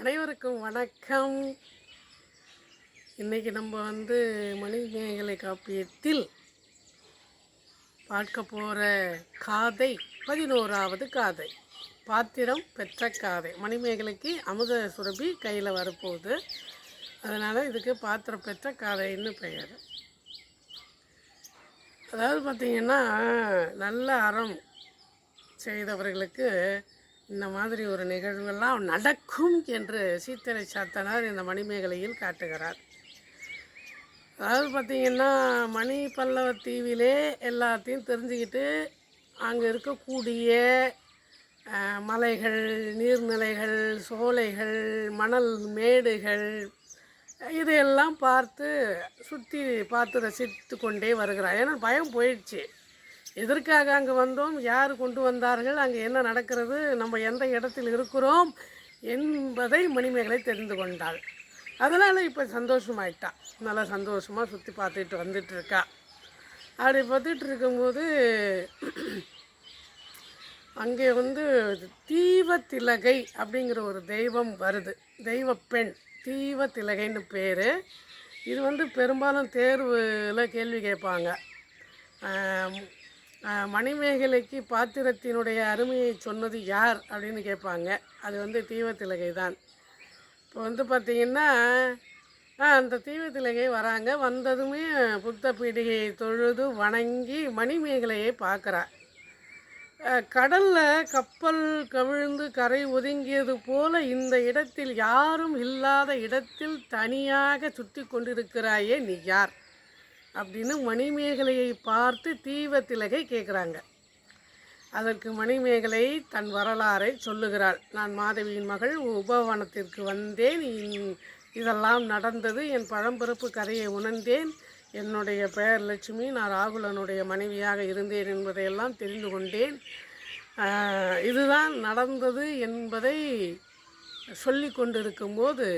அனைவருக்கும் வணக்கம். இன்றைக்கி நம்ம மணிமேகலை காப்பியத்தில் பார்க்க போகிற காதை 11வது காதை. பாத்திரம் பெற்ற காதை. மணிமேகலைக்கு அமுத சுரபி கையில் வரப்போகுது. அதனால் இதுக்கு பாத்திரம் பெற்ற காதைன்னு பெயர். அதாவது பார்த்திங்கன்னா, நல்ல அறம் செய்தவர்களுக்கு இந்த மாதிரி ஒரு நிகழ்வெல்லாம் நடக்கும் என்று சீத்தலை சாத்தனார் இந்த மணிமேகலையில் காட்டுகிறார். அதாவது பார்த்திங்கன்னா, மணி பல்லவ தீவிலே எல்லாத்தையும் தெரிஞ்சுக்கிட்டு அங்கே இருக்கக்கூடிய மலைகள், நீர்நிலைகள், சோலைகள், மணல் மேடுகள் இதையெல்லாம் சுற்றி பார்த்து ரசித்து கொண்டே வருகிறார். ஏன்னா பயம் போயிடுச்சு. எதற்காக அங்கே வந்தோம், யார் கொண்டு வந்தார்கள், அங்கே என்ன நடக்கிறது, நம்ம எந்த இடத்தில் இருக்கிறோம் என்பதை மணிமேகலை தெரிந்து கொண்டாள். அதனால் இப்போ சந்தோஷமாயிட்டா. நல்லா சந்தோஷமாக சுற்றி பார்த்துட்டு வந்துட்டுருக்கா. அப்படி பார்த்துட்டு இருக்கும்போது அங்கே தீவத்திலகை அப்படிங்கிற ஒரு தெய்வம் வருது. தெய்வ பெண் தீவத்திலகைன்னு பேர். இது பெரும்பாலும் தேர்வில் கேள்வி கேட்பாங்க. மணிமேகலைக்கு பாத்திரத்தினுடைய அருமையை சொன்னது யார் அப்படின்னு கேட்பாங்க. அது தீவத்திலகை தான். இப்போ பார்த்திங்கன்னா, அந்த தீவத்திலகை வராங்க. வந்ததுமே புத்த பீடிகையை தொழுது வணங்கி மணிமேகலையை பார்க்குறா. கடலில் கப்பல் கவிழ்ந்து கரை ஒதுங்கியது போல இந்த இடத்தில் யாரும் இல்லாத இடத்தில் தனியாக சுற்றி கொண்டிருக்கிறாயே, நீ யார் அப்படின்னு மணிமேகலையை பார்த்து தீவத்திலகை கேட்குறாங்க. அதற்கு மணிமேகலை தன் வரலாறை சொல்லுகிறாள். நான் மாதவியின் மகள், உபவனத்திற்கு வந்தேன், இதெல்லாம் நடந்தது, என் பழம்பிறப்பு கதையை உணர்ந்தேன், என்னுடைய பெயர் லட்சுமி, நான் ராகுலனுடைய மனைவியாக இருந்தேன் என்பதையெல்லாம் தெரிந்து கொண்டேன், இதுதான் நடந்தது என்பதை சொல்லி கொண்டிருக்கும்போது,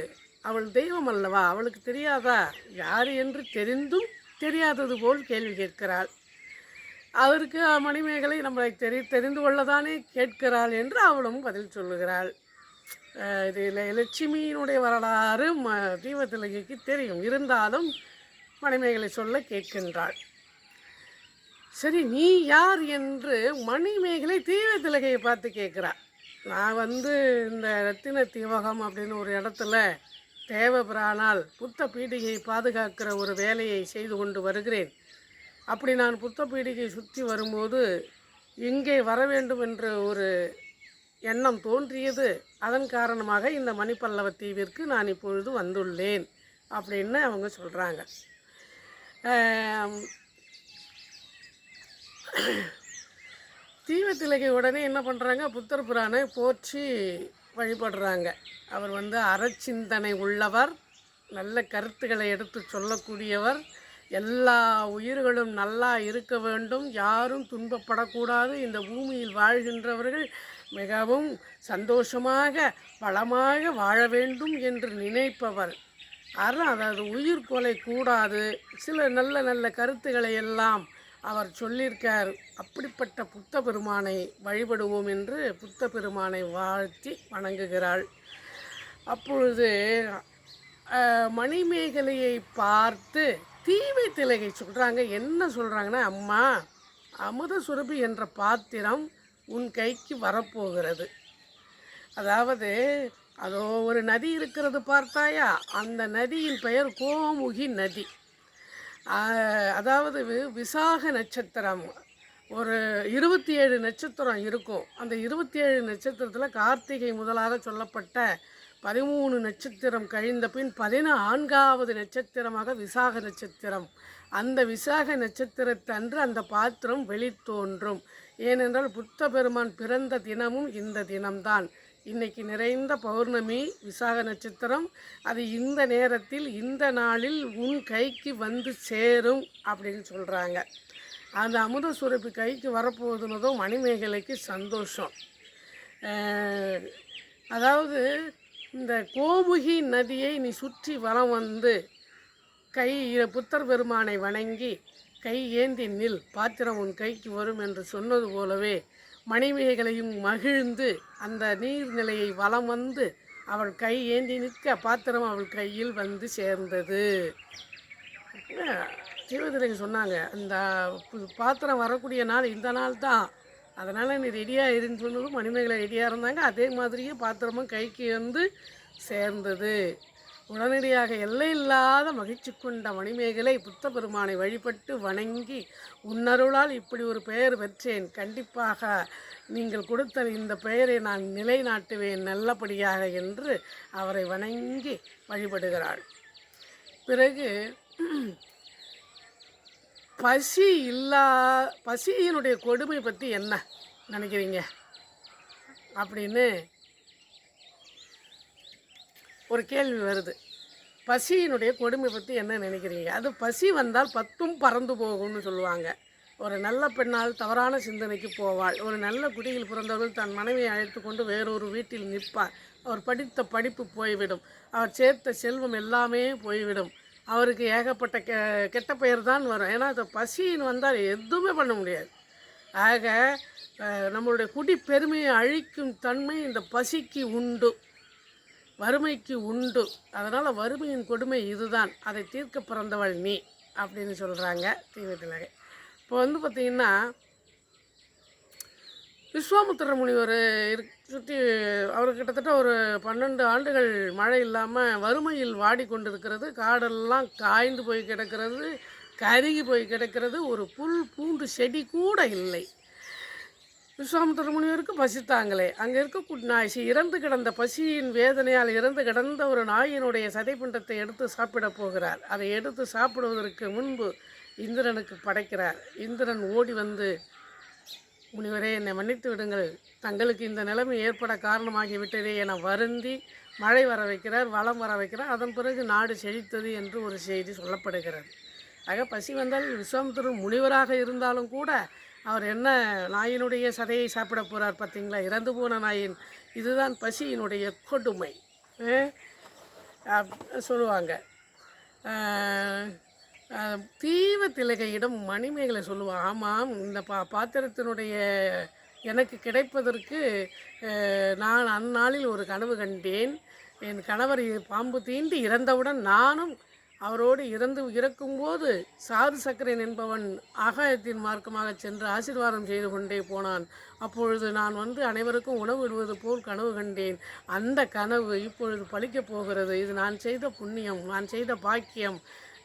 அவள் தெய்வம் அல்லவா, அவளுக்கு தெரியாதா, யார் என்று தெரிந்தும் தெரியாதது போல் கேள்வி கேட்கிறாள். அவருக்கு மணிமேகலை நம்மளை தெரிந்து கொள்ளதானே கேட்கிறாள் என்று அவளும் பதில் சொல்லுகிறாள். இதில் லட்சுமியினுடைய வரலாறு தீவத்திலகைக்கு தெரியும். இருந்தாலும் மணிமேகலை சொல்ல கேட்கின்றாள். சரி, நீ யார் என்று மணிமேகலை தீவத்திலகையை பார்த்து கேட்குறாள். நான் இந்த ரத்தின தீவகம் அப்படின்னு ஒரு இடத்துல தேவபிரானால் புத்த பீடிகையை பாதுகாக்கிற ஒரு வேலையை செய்து கொண்டு வருகிறேன். அப்படி நான் புத்த பீடிகை சுற்றி வரும்போது இங்கே வர வேண்டும் என்ற ஒரு எண்ணம் தோன்றியது. அதன் காரணமாக இந்த மணிப்பல்லவ தீவிற்கு நான் இப்பொழுது வந்துள்ளேன் அப்படின்னு அவங்க சொல்கிறாங்க. தீவத்திலகை உடனே என்ன பண்ணுறாங்க, புத்தர் புராணை போற்றி வழிபடுறாங்க. அவர் அறச்சிந்தனை உள்ளவர், நல்ல கருத்துக்களை எடுத்து சொல்லக்கூடியவர், எல்லா உயிர்களும் நல்லா இருக்க வேண்டும், யாரும் துன்பப்படக்கூடாது, இந்த பூமியில் வாழ்கின்றவர்கள் மிகவும் சந்தோஷமாக வளமாக வாழ வேண்டும் என்று நினைப்பவர். அதாவது உயிர் கொலை கூடாது, சில நல்ல நல்ல கருத்துக்களை எல்லாம் அவர் சொல்லியிருக்கார். அப்படிப்பட்ட புத்த பெருமானை வழிபடுவோம் என்று புத்த பெருமானை வாழ்த்தி வணங்குகிறாள். அப்பொழுது மணிமேகலையை பார்த்து தீவத்திலகை சொல்கிறாங்க. என்ன சொல்கிறாங்கன்னா, அம்மா, அமுத சுரபி என்ற பாத்திரம் உன் கைக்கு வரப்போகிறது. அதாவது அதோ ஒரு நதி இருக்கிறது பார்த்தாயா, அந்த நதியின் பெயர் கோமுகி நதி. அதாவது விசாக நட்சத்திரம், ஒரு 27 நட்சத்திரம் இருக்கும். அந்த 27 நட்சத்திரத்தில் கார்த்திகை முதலாக சொல்லப்பட்ட 13 நட்சத்திரம் கழிந்த பின் 14வது நட்சத்திரமாக விசாக நட்சத்திரம். அந்த விசாக நட்சத்திரத்தன்று அந்த பாத்திரம் வெளித்தோன்றும். ஏனென்றால் புத்த பெருமான் பிறந்த தினமும் இந்த தினம்தான். இன்றைக்கி நிறைந்த பௌர்ணமி, விசாக நட்சத்திரம். அது இந்த நேரத்தில் இந்த நாளில் உன் கைக்கு வந்து சேரும் அப்படின்னு சொல்கிறாங்க. அந்த அமுத சுரபி கைக்கு வரப்போகுதுனதும் மணிமேகலைக்கு சந்தோஷம். அதாவது இந்த கோமுகி நதியை நீ சுற்றி வலம் புத்தர் பெருமானை வணங்கி கை ஏந்தி நில், பாத்திரம் உன் கைக்கு வரும் என்று சொன்னது போலவே மணிமேகலையும் மகிழ்ந்து அந்த நீர்நிலையை வலம் அவள் கை ஏந்தி நிற்க பாத்திரம் அவள் கையில் வந்து சேர்ந்தது. ஜீவதிலகி சொன்னாங்க, அந்த பாத்திரம் வரக்கூடிய நாள் இந்த நாள் தான், அதனால் நீ ரெடியாக இருன்னு சொன்னதும் மணிமேகலை ரெடியாக இருந்தாங்க. அதே மாதிரியே பாத்திரமும் கைக்கு வந்து சேர்ந்தது. உடனடியாக எல்லையில்லாத மகிழ்ச்சி கொண்ட மணிமேகலை புத்த பெருமானை வழிபட்டு வணங்கி, உன்னருளால் இப்படி ஒரு பெயர் பெற்றேன், கண்டிப்பாக நீங்கள் கொடுத்த இந்த பெயரை நான் நிலைநாட்டுவேன் நல்லபடியாக என்று அவரை வணங்கி வழிபடுகிறாள். பிறகு பசியினுடைய கொடுமை பற்றி என்ன நினைக்கிறீங்க அப்படின்னு ஒரு கேள்வி வருது. பசியினுடைய கொடுமை பற்றி என்ன நினைக்கிறீங்க? அது பசி வந்தால் 10ம் பறந்து போகும்னு சொல்லுவாங்க. ஒரு நல்ல பெண்ணால் தவறான சிந்தனைக்கு போவாள். ஒரு நல்ல குடியில் பிறந்தவர்கள் தன் மனைவியை அழைத்து கொண்டு வேறொரு வீட்டில் நிற்பார். அவர் படித்த படிப்பு போய்விடும், அவர் சேர்த்த செல்வம் எல்லாமே போய்விடும், அவருக்கு ஏகப்பட்ட கெட்ட பெயர் தான் வரும். ஏன்னா அது பசின்னு வந்தால் எதுவுமே பண்ண முடியாது. ஆக நம்மளுடைய குடி பெருமையை அழிக்கும் தன்மை இந்த பசிக்கு உண்டு, வறுமைக்கு உண்டு. அதனால் வறுமையின் கொடுமை இதுதான், அதை தீர்க்க பிறந்தவள் நீ அப்படின்னு சொல்கிறாங்க தீவத்திலகை. இப்போ வந்து பார்த்திங்கன்னா, விஸ்வாமுத்திர முனிவர் சுற்றி அவர் கிட்டத்தட்ட ஒரு 12 ஆண்டுகள் மழை இல்லாமல் வறுமையில் வாடிக்கொண்டிருக்கிறது. காடெல்லாம் காய்ந்து போய் கிடக்கிறது, கருகி போய் கிடக்கிறது, ஒரு புல் பூண்டு செடி கூட இல்லை. விஸ்வாமுத்திர முனிவருக்கு பசித்தாங்களே, அங்கே இருக்கக்கூடிய நாய் இறந்து கிடந்த பசியின் வேதனையால் இறந்து கிடந்த ஒரு நாயினுடைய சதைப்பிண்டத்தை எடுத்து சாப்பிடப் போகிறார். அதை எடுத்து சாப்பிடுவதற்கு முன்பு இந்திரனுக்கு படைக்கிறார். இந்திரன் ஓடி வந்து, முனிவரே என்னை மன்னித்து விடுங்கள், தங்களுக்கு இந்த நிலைமை ஏற்பட காரணமாகிவிட்டதே என வருந்தி மழை வர வைக்கிறார், வளம் வர வைக்கிறார். அதன் பிறகு நாடு செழித்தது என்று ஒரு செய்தி சொல்லப்படுகிறது. ஆக பசி வந்தால் விஸ்வாமுத்திரர் முனிவராக இருந்தாலும் கூட அவர் என்ன நாயினுடைய சதையை சாப்பிட போகிறார் பார்த்தீங்களா, இறந்து போன நாயின். இதுதான் பசியினுடைய கொடுமை சொல்லுவாங்க. தீவத்திலகையிடம் மணிமேகலை சொல்லுவாள், ஆமாம் இந்த பாத்திரத்தினுடைய எனக்கு கிடைப்பதற்கு நான் அந்நாளில் ஒரு கனவு கண்டேன். என் கணவர் பாம்பு தீண்டி இறந்தவுடன் நானும் அவரோடு இறக்கும்போது சாது சக்கரன் என்பவன் ஆகாயத்தின் மார்க்கமாக சென்று ஆசீர்வாதம் செய்து கொண்டே போனான். அப்பொழுது நான் வந்து அனைவருக்கும் உணவு விடுவது போல் கனவு கண்டேன். அந்த கனவு இப்பொழுது பலிக்கப் போகிறது. இது நான் செய்த புண்ணியம், நான் செய்த பாக்கியம்.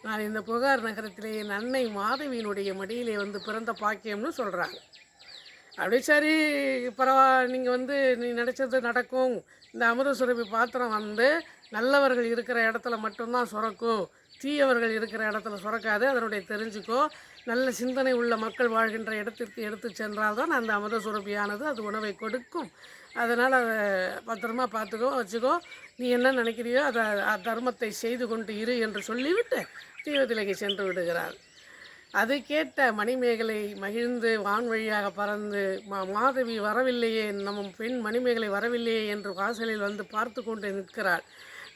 நான் இந்த புகார் நகரத்திலே என் அன்னை மாதவியினுடைய மடியிலே வந்து பிறந்த பாக்கியம்னு சொல்கிறாங்க. அப்படியே சரி நீங்கள் வந்து நீ நினச்சது நடக்கும். இந்த அமுத சுரபி பாத்திரம் வந்து நல்லவர்கள் இருக்கிற இடத்துல மட்டும்தான் சுரக்கும், தீயவர்கள் இருக்கிற இடத்துல சுரக்காது, அதனுடைய தெரிஞ்சுக்கோ. நல்ல சிந்தனை உள்ள மக்கள் வாழ்கின்ற இடத்திற்கு எடுத்து சென்றால்தான் அந்த அமுத சுரபியானது அது உணவை கொடுக்கும். அதனால் அதை பத்திரமா பார்த்துக்கோ, வச்சுக்கோ. நீ என்ன நினைக்கிறியோ அதை தர்மத்தை செய்து கொண்டு இரு என்று சொல்லிவிட்டு தீவத்திலகை சென்று விடுகிறார். அதை கேட்ட மணிமேகலை மகிழ்ந்து வான் வழியாக பறந்து, மாதவி வரவில்லையே, நம்ம பெண் மணிமேகலை வரவில்லையே என்று வாசலில் வந்து பார்த்து கொண்டு நிற்கிறாள்.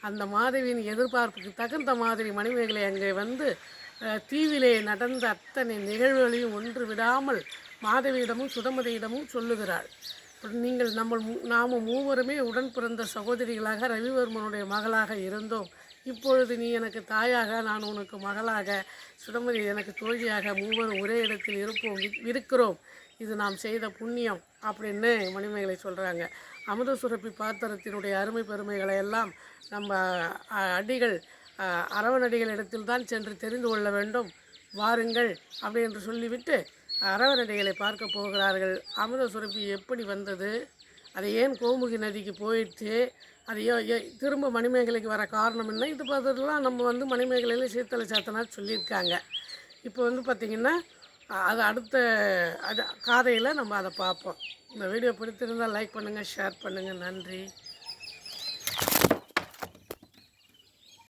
அந்த மாதவியின் எதிர்பார்ப்புக்கு தகுந்த மாதிரி மணிமேகலை அங்கே வந்து தீவிலே நடந்த அத்தனை நிகழ்வுகளையும் ஒன்று விடாமல் மாதவியிடமும் சுதமதியிடமும் சொல்லுகிறாள். நீங்கள் நாம் மூவருமே உடன் பிறந்த சகோதரிகளாக ரவிவர்மனுடைய மகளாக இருந்தோம். இப்பொழுது நீ எனக்கு தாயாக, நான் உனக்கு மகளாக, சுடமதி எனக்கு தோழியாக, மூவரும் ஒரே இடத்தில் இருக்கிறோம். இது நாம் செய்த புண்ணியம் அப்படின்னு மணிமேகலை சொல்கிறாங்க. அமுத சுரப்பி பாத்திரத்தினுடைய அருமை பெருமைகளை எல்லாம் நம்ம அடிகள் அரவணடிகள் இடத்தில் தான் சென்று தெரிந்து கொள்ள வேண்டும், வாருங்கள் அப்படி என்று சொல்லிவிட்டு அரவணடிகளை பார்க்க போகிறார்கள். அமுத சுரப்பி எப்படி வந்தது, அது ஏன் கோமுகி நதிக்கு போயிடுச்சு, அது திரும்ப மணிமேகலைக்கு வர காரணம் என்ன, இது பார்த்ததுலாம் நம்ம வந்து மணிமேகலையில் சீத்தலை சாத்தனார் சொல்லியிருக்காங்க. இப்போ வந்து பார்த்திங்கன்னா அது அடுத்த காதையில் நம்ம அதை பார்ப்போம். இந்த வீடியோ பிடித்திருந்தால் லைக் பண்ணுங்கள், ஷேர் பண்ணுங்கள். நன்றி.